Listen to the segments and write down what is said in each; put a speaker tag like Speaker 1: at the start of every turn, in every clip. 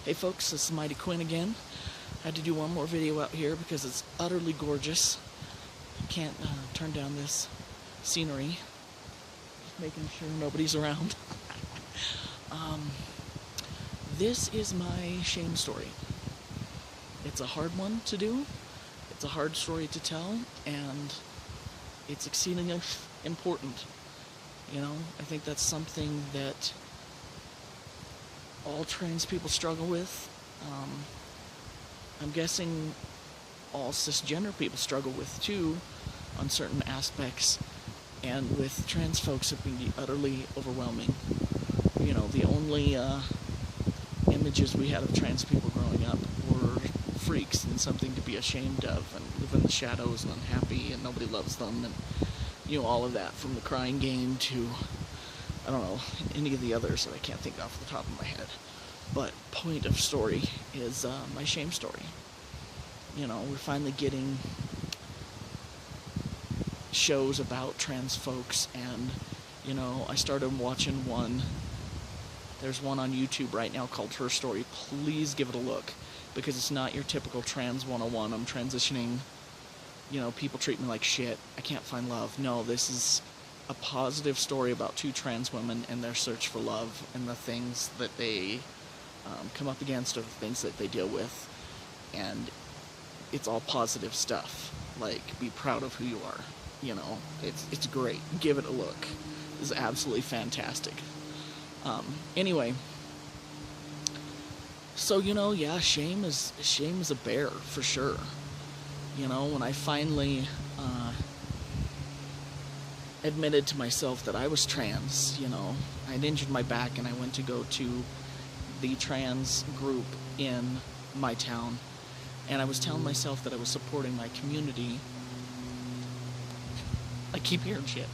Speaker 1: Hey folks, this is Mighty Quinn again. I had to do one more video out here because it's utterly gorgeous. Can't turn down this scenery. Just making sure nobody's around. This is my shame story. It's a hard one to do. It's a hard story to tell, and it's exceedingly important. You know, I think that's something that all trans people struggle with. I'm guessing all cisgender people struggle with too, on certain aspects, and with trans folks it can be utterly overwhelming. You know, the only images we had of trans people growing up were freaks and something to be ashamed of, and live in the shadows and unhappy and nobody loves them, and you know, all of that, from the crying game to, I don't know, any of the others that I can't think off the top of my head. But point of story is my shame story. You know, we're finally getting shows about trans folks, and, you know, I started watching one. There's one on YouTube right now called Her Story. Please give it a look, because it's not your typical trans 101. I'm transitioning, you know, people treat me like shit, I can't find love. No, this is a positive story about two trans women and their search for love and the things that they come up against, or the things that they deal with. And it's all positive stuff. Like, be proud of who you are. You know, it's great. Give it a look. It's absolutely fantastic. Anyway, so, you know, yeah, shame is a bear, for sure. You know, when I finally admitted to myself that I was trans, you know, I'd injured my back and I went to go to the trans group in my town, and I was telling myself that I was supporting my community. I keep hearing shit.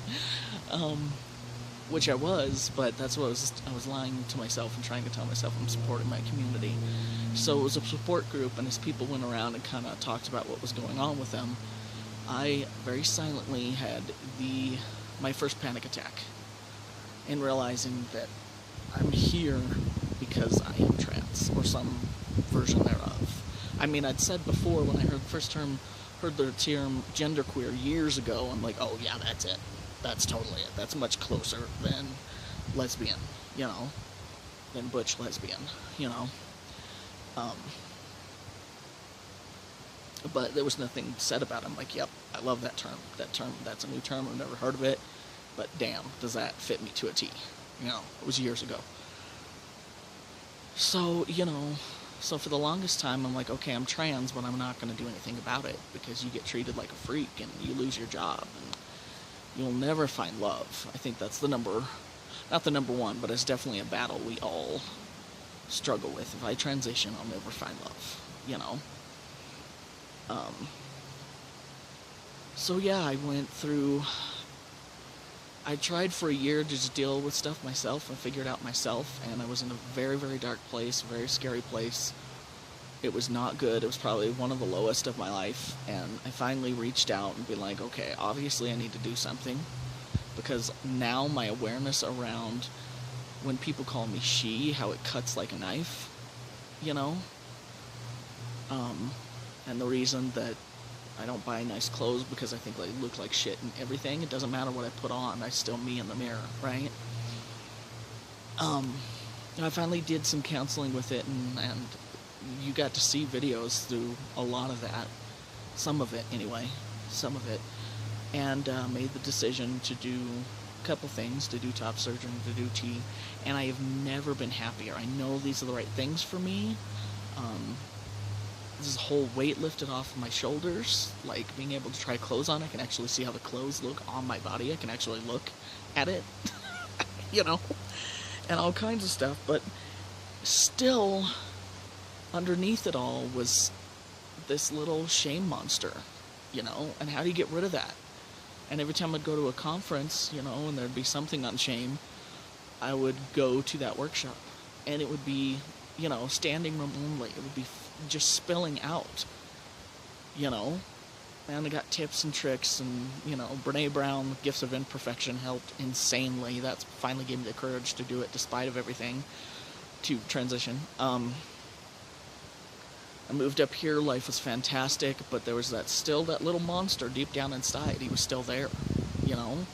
Speaker 1: Which I was, but that's what I was lying to myself and trying to tell myself I'm supporting my community. So it was a support group, and as people went around and kind of talked about what was going on with them, I very silently had my first panic attack, in realizing that I'm here because I am trans, or some version thereof. I mean, I'd said before, when I heard the term genderqueer years ago, I'm like, oh yeah, that's it. That's totally it. That's much closer than lesbian, you know, than butch lesbian, you know. But there was nothing said about it. I'm like, yep, I love that term. That's a new term. I've never heard of it. But damn, does that fit me to a T. You know, it was years ago. So, you know, for the longest time, I'm like, okay, I'm trans, but I'm not going to do anything about it, because you get treated like a freak and you lose your job and you'll never find love. I think that's not the number one, but it's definitely a battle we all struggle with. If I transition, I'll never find love, you know. So yeah, I tried for a year to just deal with stuff myself and figure it out myself, and I was in a very, very dark place, very scary place. It was not good. It was probably one of the lowest of my life, and I finally reached out and be like, okay, obviously I need to do something, because now my awareness around when people call me she, how it cuts like a knife, you know, and the reason that I don't buy nice clothes because I think I look like shit and everything. It doesn't matter what I put on, I'm still me in the mirror, right? I finally did some counseling with it, and you got to see videos through a lot of that. Some of it, anyway. Some of it. And made the decision to do a couple things, to do top surgery, to do T, and I have never been happier. I know these are the right things for me. This whole weight lifted off my shoulders, like being able to try clothes on. I can actually see how the clothes look on my body. I can actually look at it, you know, and all kinds of stuff. But still, underneath it all was this little shame monster, you know, and how do you get rid of that? And every time I'd go to a conference, you know, and there'd be something on shame, I would go to that workshop, and it would be, you know, standing room only. It would be just spilling out, you know, and I got tips and tricks, and, you know, Brene Brown, Gifts of Imperfection, helped insanely. That finally gave me the courage to do it despite of everything, to transition. I moved up here, life was fantastic, but there was that little monster deep down inside. He was still there, you know?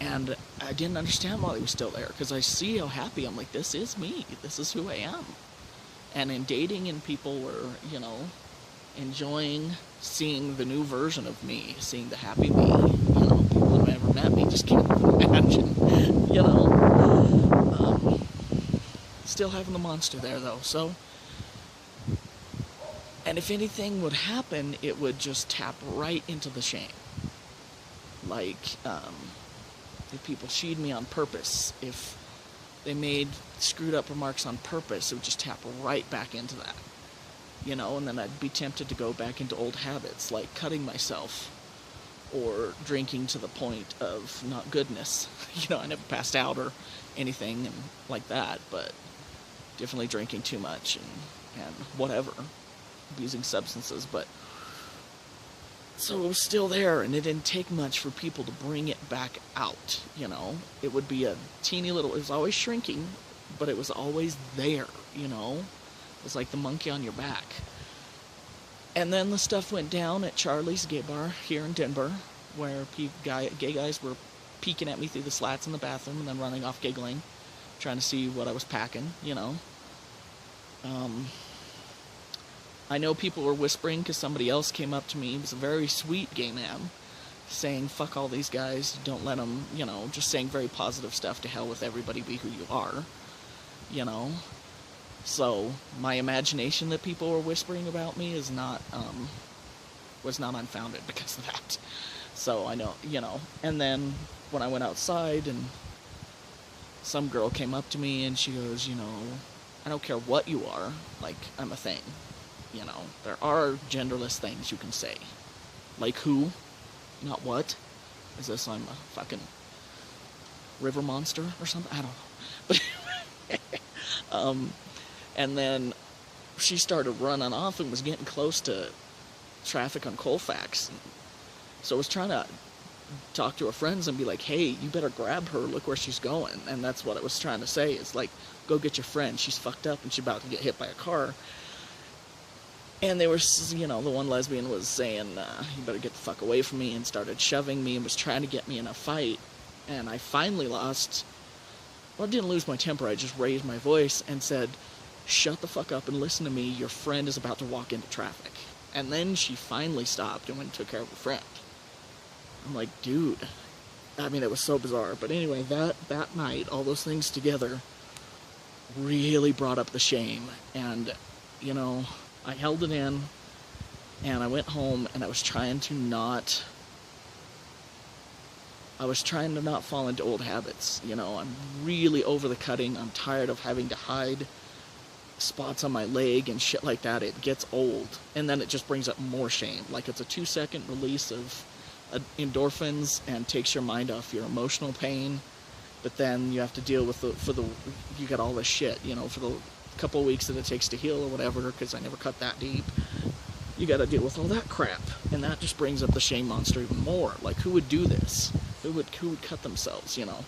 Speaker 1: And I didn't understand why he was still there, because I see how happy I'm like, this is me, this is who I am. And in dating, and people were, you know, enjoying seeing the new version of me, seeing the happy me. You know, people who have never met me just can't imagine, you know. Still having the monster there, though, so. And if anything would happen, it would just tap right into the shame. Like, if people cheated me on purpose, if they made screwed up remarks on purpose, it would just tap right back into that. You know, and then I'd be tempted to go back into old habits, like cutting myself, or drinking to the point of not goodness. You know, I never passed out or anything and like that, but definitely drinking too much and whatever, abusing substances, but so it was still there, and it didn't take much for people to bring it back out, you know. It would be a teeny little, it was always shrinking, but it was always there, you know. It was like the monkey on your back. And then the stuff went down at Charlie's gay bar here in Denver, where gay guys were peeking at me through the slats in the bathroom and then running off giggling, trying to see what I was packing, you know. I know people were whispering because somebody else came up to me. He was a very sweet gay man, saying, fuck all these guys, don't let them, you know, just saying very positive stuff. To hell with everybody, be who you are, you know. So my imagination that people were whispering about me is not, was not unfounded because of that. So I know, you know. And then when I went outside, and some girl came up to me and she goes, you know, I don't care what you are, like, I'm a thing. You know, there are genderless things you can say. Like who? Not what? Is this I'm a fucking river monster or something? I don't know. But and then she started running off and was getting close to traffic on Colfax. So I was trying to talk to her friends and be like, hey, you better grab her, look where she's going. And that's what I was trying to say, is like, go get your friend, she's fucked up and she's about to get hit by a car. And they were, you know, the one lesbian was saying, you better get the fuck away from me, and started shoving me and was trying to get me in a fight. And I finally lost, well, I didn't lose my temper, I just raised my voice and said, shut the fuck up and listen to me, your friend is about to walk into traffic. And then she finally stopped and went and took care of her friend. I'm like, dude, I mean, it was so bizarre. But anyway, that night, all those things together really brought up the shame. And, you know, I held it in, and I went home, and I was trying to not fall into old habits. You know, I'm really over the cutting. I'm tired of having to hide spots on my leg and shit like that. It gets old, and then it just brings up more shame. Like, it's a 2-second release of endorphins and takes your mind off your emotional pain, but then you have to deal with you got all this shit, you know, for the couple of weeks that it takes to heal or whatever, because I never cut that deep. You got to deal with all that crap, and that just brings up the shame monster even more. Like, who would do this? Who would cut themselves, you know?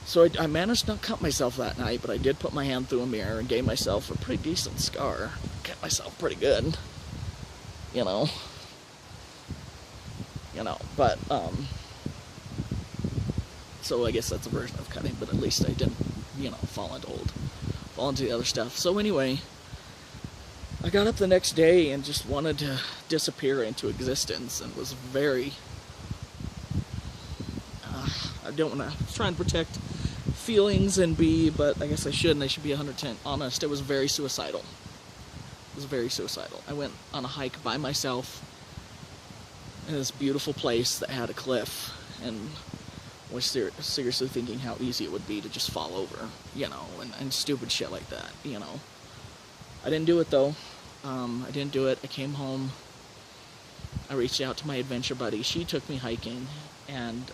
Speaker 1: So I managed to not cut myself that night, but I did put my hand through a mirror and gave myself a pretty decent scar. Cut myself pretty good, you know. But so I guess that's a version of cutting, but at least I didn't, you know, fall into the other stuff. So anyway, I got up the next day and just wanted to disappear into existence, and was very, I was trying to protect feelings but I guess I shouldn't. I should be 100% honest. It was very suicidal. I went on a hike by myself in this beautiful place that had a cliff, and was seriously thinking how easy it would be to just fall over, you know, and stupid shit like that, you know. I didn't do it, though. I came home. I reached out to my adventure buddy. She took me hiking, and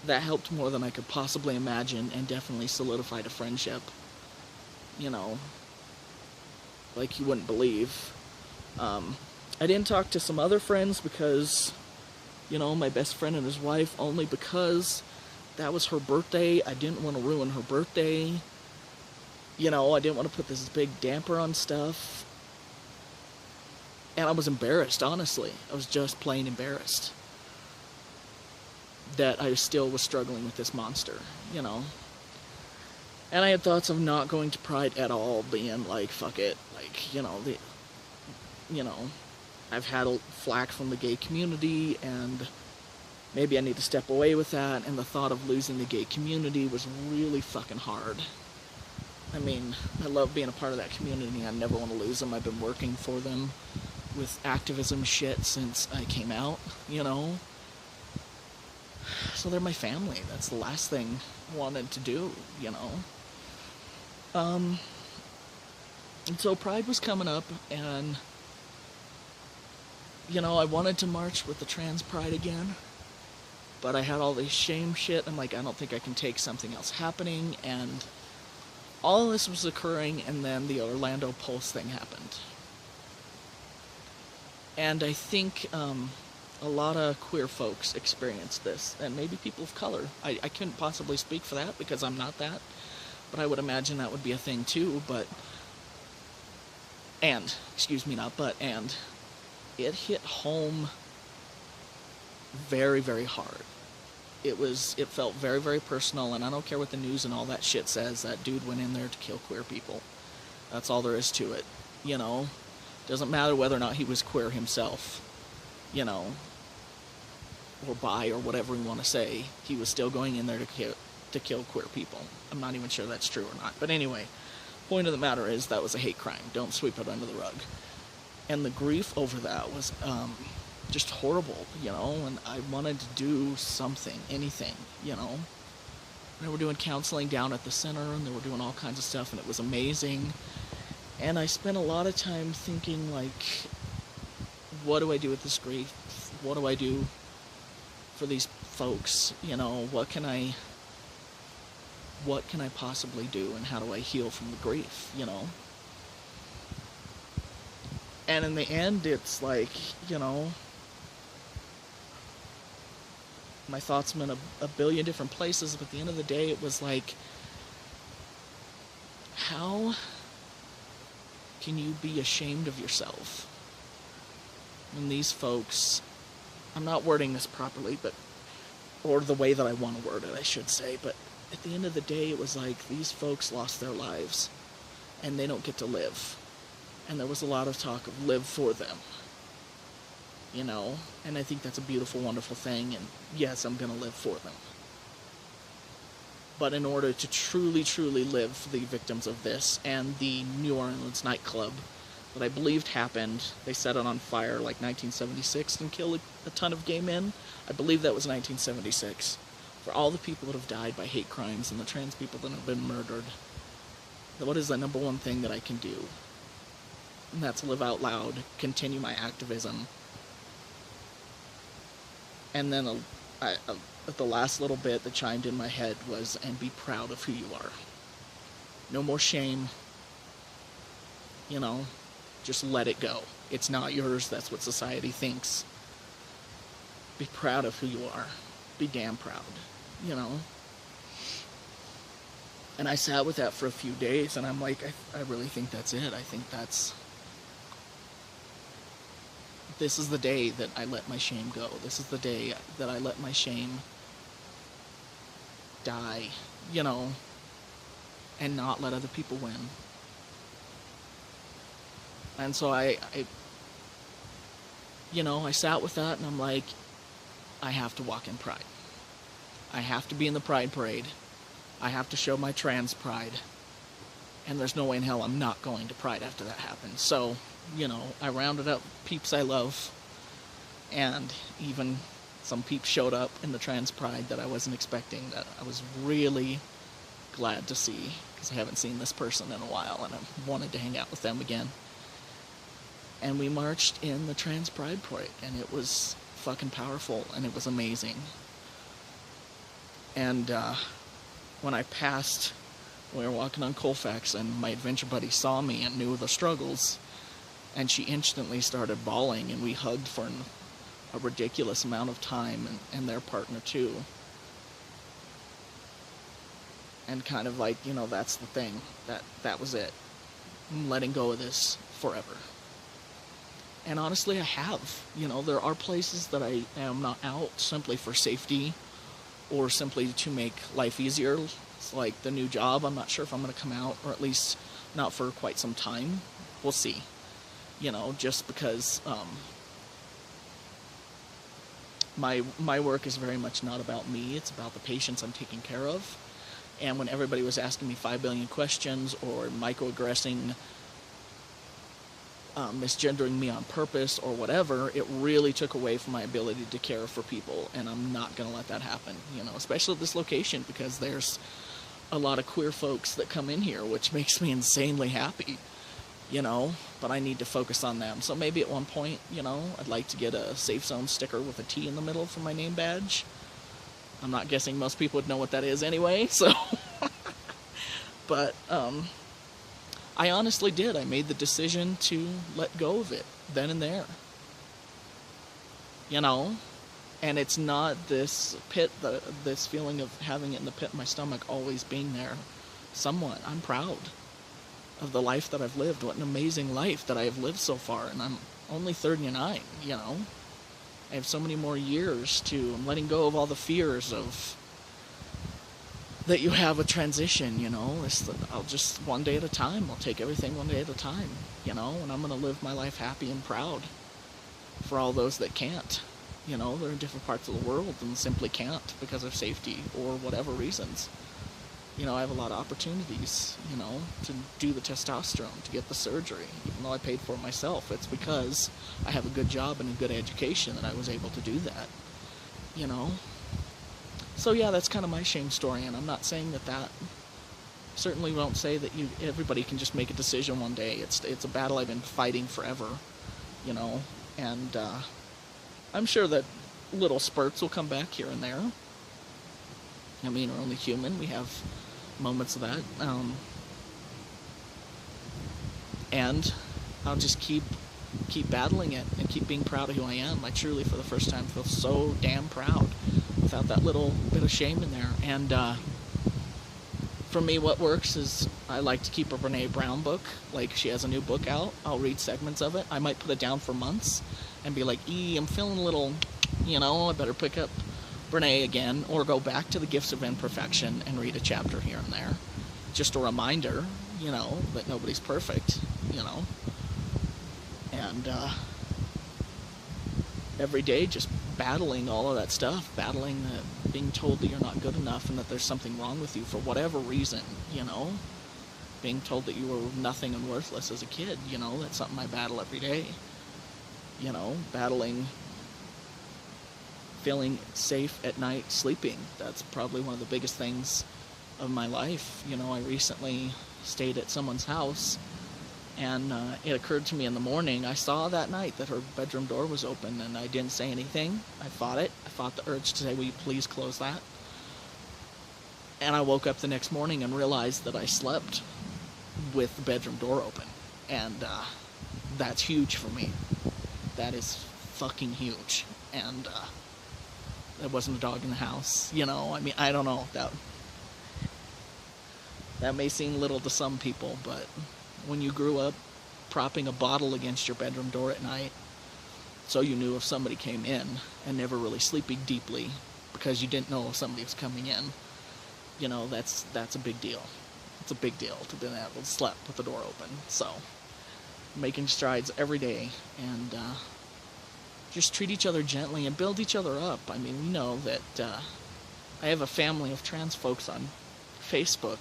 Speaker 1: that helped more than I could possibly imagine, and definitely solidified a friendship, you know, like you wouldn't believe. I didn't talk to some other friends because, you know, my best friend and his wife, only because that was her birthday. I didn't want to ruin her birthday. You know, I didn't want to put this big damper on stuff. And I was embarrassed, honestly. I was just plain embarrassed that I still was struggling with this monster, you know. And I had thoughts of not going to Pride at all, being like, fuck it. Like, you know, I've had flack from the gay community, and maybe I need to step away with that, and the thought of losing the gay community was really fucking hard. I mean, I love being a part of that community. I never want to lose them. I've been working for them with activism shit since I came out, you know. So they're my family. That's the last thing I wanted to do, you know. And so Pride was coming up, and, you know, I wanted to march with the trans pride again, but I had all this shame shit. I'm like, I don't think I can take something else happening, and all this was occurring, and then the Orlando Pulse thing happened. And I think a lot of queer folks experienced this, and maybe people of color. I couldn't possibly speak for that because I'm not that, but I would imagine that would be a thing too. And it hit home very, very hard. It felt very, very personal, and I don't care what the news and all that shit says. That dude went in there to kill queer people. That's all there is to it, you know. Doesn't matter whether or not he was queer himself, you know, or bi or whatever we want to say. He was still going in there to kill queer people. I'm not even sure that's true or not. But anyway, point of the matter is that was a hate crime. Don't sweep it under the rug. And the grief over that was just horrible, you know, and I wanted to do something, anything, you know. They were doing counseling down at the center, and they were doing all kinds of stuff, and it was amazing. And I spent a lot of time thinking, like, what do I do with this grief? What do I do for these folks? You know, what can I possibly do, and how do I heal from the grief, you know? And in the end, it's like, you know, my thoughts went a billion different places, but at the end of the day, it was like, how can you be ashamed of yourself when these folks, I'm not wording this properly, or the way that I want to word it, I should say, but at the end of the day, it was like, these folks lost their lives, and they don't get to live. And there was a lot of talk of live for them, you know, and I think that's a beautiful, wonderful thing, and yes, I'm going to live for them. But in order to truly, truly live for the victims of this, and the New Orleans nightclub that I believed happened, they set it on fire like 1976 and killed a ton of gay men. I believe that was 1976. For all the people that have died by hate crimes and the trans people that have been murdered, what is the number one thing that I can do? And that's live out loud, continue my activism. And then the last little bit that chimed in my head was, and be proud of who you are. No more shame. You know, just let it go. It's not yours, that's what society thinks. Be proud of who you are. Be damn proud, you know. And I sat with that for a few days, and I'm like, I really think that's it. I think this is the day that I let my shame go. This is the day that I let my shame die, you know, and not let other people win. And so I sat with that, and I'm like, I have to walk in pride. I have to be in the pride parade. I have to show my trans pride. And there's no way in hell I'm not going to pride after that happens. So, you know, I rounded up peeps I love, and even some peeps showed up in the trans pride that I wasn't expecting, that I was really glad to see, because I haven't seen this person in a while, and I wanted to hang out with them again. And we marched in the trans pride parade, and it was fucking powerful, and it was amazing. And when I passed, we were walking on Colfax, and my adventure buddy saw me and knew the struggles, and she instantly started bawling, and we hugged for a ridiculous amount of time, and their partner too. And kind of like, that's the thing. That was it. I'm letting go of this forever. And honestly, I have. There are places that I am not out simply for safety or simply to make life easier. It's like the new job. I'm not sure if I'm going to come out, or at least not for quite some time. We'll see. Just because my work is very much not about me. It's about the patients I'm taking care of. And when everybody was asking me 5 billion questions or microaggressing, misgendering me on purpose or whatever, it really took away from my ability to care for people, and I'm not going to let that happen, especially at this location, because there's a lot of queer folks that come in here, which makes me insanely happy, but I need to focus on them. So maybe at one point, I'd like to get a safe zone sticker with a T in the middle for my name badge. I'm not guessing most people would know what that is anyway, so but I honestly did. I made the decision to let go of it then and there. And it's not this pit, this feeling of having it in the pit of my stomach always being there. Somewhat. I'm proud of the life that I've lived. What an amazing life that I have lived so far. And I'm only 39, I have so many more years I'm letting go of all the fears of that you have a transition, I'll just one day at a time. I'll take everything one day at a time, and I'm going to live my life happy and proud for all those that can't. They're in different parts of the world and simply can't because of safety or whatever reasons. I have a lot of opportunities, to do the testosterone, to get the surgery. Even though I paid for it myself, it's because I have a good job and a good education that I was able to do that, So yeah, that's kind of my shame story, and I'm not saying that certainly won't say that everybody can just make a decision one day. It's a battle I've been fighting forever, and I'm sure that little spurts will come back here and there. I mean, we're only human. We have moments of that. And I'll just keep battling it and keep being proud of who I am. I truly, for the first time, feel so damn proud without that little bit of shame in there. And for me, what works is I like to keep a Brene Brown book. Like, she has a new book out. I'll read segments of it. I might put it down for months and be like, I'm feeling a little, I better pick up Brene again, or go back to the Gifts of Imperfection and read a chapter here and there. Just a reminder, that nobody's perfect, and every day just battling all of that stuff, battling being told that you're not good enough and that there's something wrong with you for whatever reason, being told that you were nothing and worthless as a kid, that's something I battle every day, battling feeling safe at night sleeping. That's probably one of the biggest things of my life. I recently stayed at someone's house, and it occurred to me in the morning, I saw that night that her bedroom door was open, and I didn't say anything. I fought it. I fought the urge to say, will you please close that? And I woke up the next morning and realized that I slept with the bedroom door open. And that's huge for me. That is fucking huge. And there wasn't a dog in the house, I mean, I don't know, that may seem little to some people, but when you grew up propping a bottle against your bedroom door at night, so you knew if somebody came in, and never really sleeping deeply because you didn't know if somebody was coming in, that's a big deal. It's a big deal to be able to sleep with the door open. So, making strides every day, and just treat each other gently and build each other up. I mean, we know that I have a family of trans folks on Facebook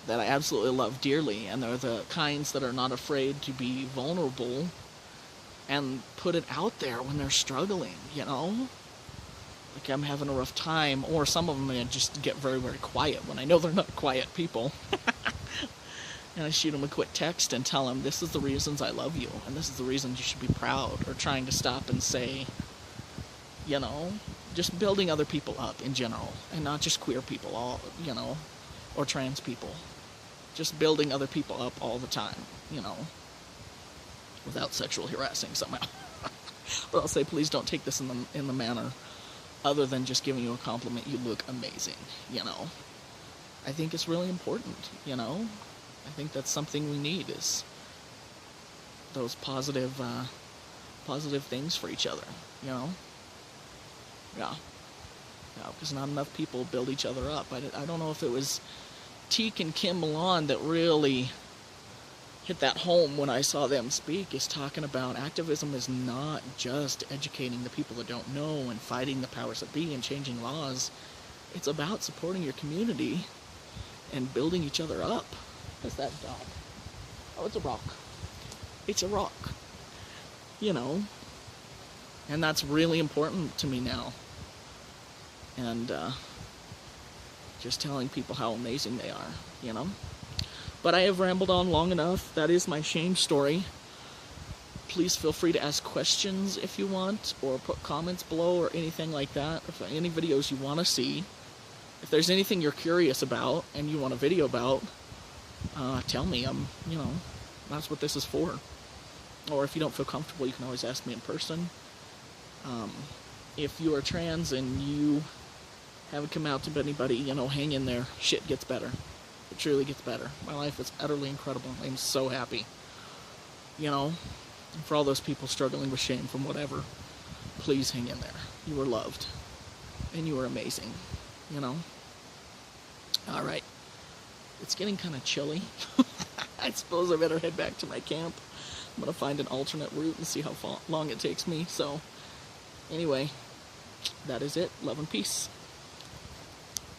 Speaker 1: that I absolutely love dearly, and they're the kinds that are not afraid to be vulnerable and put it out there when they're struggling, Like, I'm having a rough time, or some of them just get very, very quiet when I know they're not quiet people. And I shoot them a quick text and tell them, this is the reasons I love you, and this is the reasons you should be proud, or trying to stop and say, just building other people up in general, and not just queer people, all, or trans people. Just building other people up all the time, without sexual harassing somehow. But I'll say, please don't take this in the manner other than just giving you a compliment. You look amazing, I think it's really important, you know? I think that's something we need, is those positive things for each other, you know? Yeah. Yeah, because not enough people build each other up. I don't know if it was Teak and Kim Milan that really hit that home when I saw them speak, is talking about activism is not just educating the people that don't know and fighting the powers that be and changing laws. It's about supporting your community and building each other up. What's that dog? Oh, it's a rock. It's a rock. You know? And that's really important to me now. And just telling people how amazing they are, you know? But I have rambled on long enough. That is my shame story. Please feel free to ask questions if you want, or put comments below or anything like that. If any videos you want to see. If there's anything you're curious about and you want a video about, tell me. You know, that's what this is for. Or if you don't feel comfortable, you can always ask me in person. If you are trans and you haven't come out to anybody, you know, hang in there. Shit gets better. It truly gets better. My life is utterly incredible. I'm so happy. You know, and for all those people struggling with shame from whatever, please hang in there. You are loved. And you are amazing. You know? Alright. It's getting kind of chilly. I suppose I better head back to my camp. I'm going to find an alternate route and see how long it takes me. So, anyway, that is it. Love and peace.